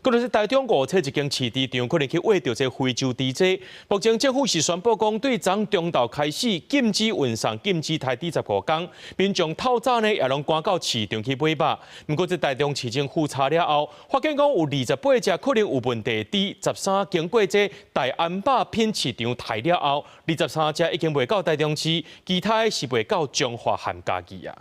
可能是台中5车一间饲猪场，可能去喂到这非洲猪只。目前政府是宣布讲，对昨中昼开始禁止运送、禁止抬猪15天，民众透早呢也拢赶到市场去买肉。不过，这台中市政府查了后，发现讲有28只可能有问题猪，13经过这大安肉品市场抬了后，23只已经卖到台中市，其他是卖到中华和家己啊。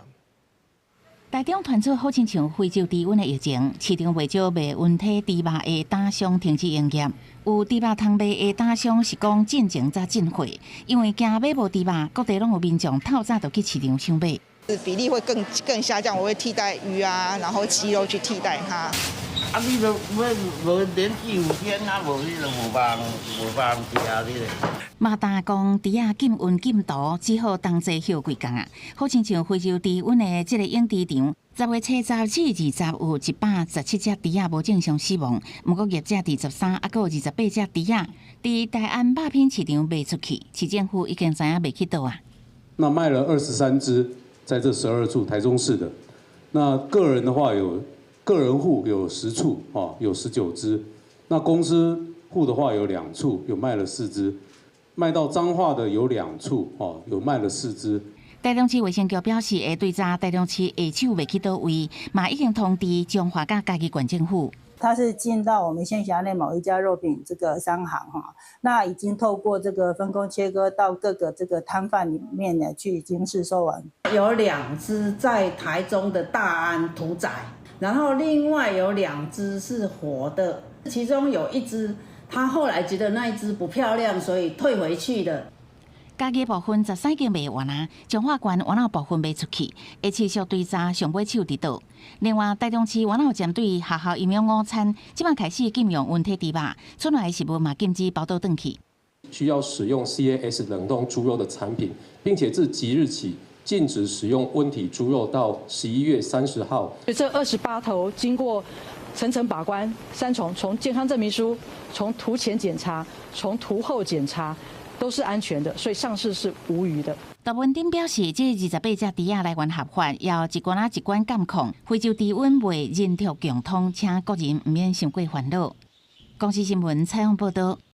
台中传出好亲像非洲猪瘟的疫情，市场为少卖温体猪肉的打商停止营业。有猪肉通卖的打商是讲进前才进货，因为惊买无猪肉，各地拢有民众透早就去市场想买。比例会更下降，我会替代鱼啊，然后鸡肉去替代它。啊，你都无连续5天啊，无你就无办吃啊，你咧。马达讲猪仔禁运禁毒，只好同齐休几工啊。好亲像非洲猪瘟的这个养猪场，10月初10至20有117只猪仔无正常死亡，不过业者第13，还有28只猪仔伫大安肉品市场卖出去，市政府已经知影卖去倒啊。那卖了23只，在这12处台中市的。那个人的话有。个人户有10处，有19只。那公司户的话有2处，有卖了4只。卖到彰化的有2处，有卖了4只。台中市卫生局表示，会对查台中市下手卖去倒位，嘛已经通知中华甲家己县政府。它是进到我们县辖内某一家肉品这个商行哈，那已经透过这个分工切割到各个这个摊贩里面呢去已经市售完。有2只在台中的大安屠宰，然后另外有2只是活的，其中有1只他后来觉得那一只不漂亮，所以退回去了。家己部分13间卖完啊，彰化县原有部分卖出去，会持续追查上尾手伫倒。另外，台中市原有针对学校营养午餐，即摆开始禁用温体猪肉，出来的食物嘛禁止包倒转去。需要使用 CAS 冷冻猪肉的产品，并且自即日起禁止使用温体猪肉到11月30号。这28头经过层层把关，3重，从健康证明书、从屠前检查、从屠后检查。都是安全的，所以上市是无虞的。大文丁表示，这28只猪仔来源合法，要一关一关监控。非洲猪瘟为人畜共通，请国人唔免伤过烦恼。公司新闻采访报道。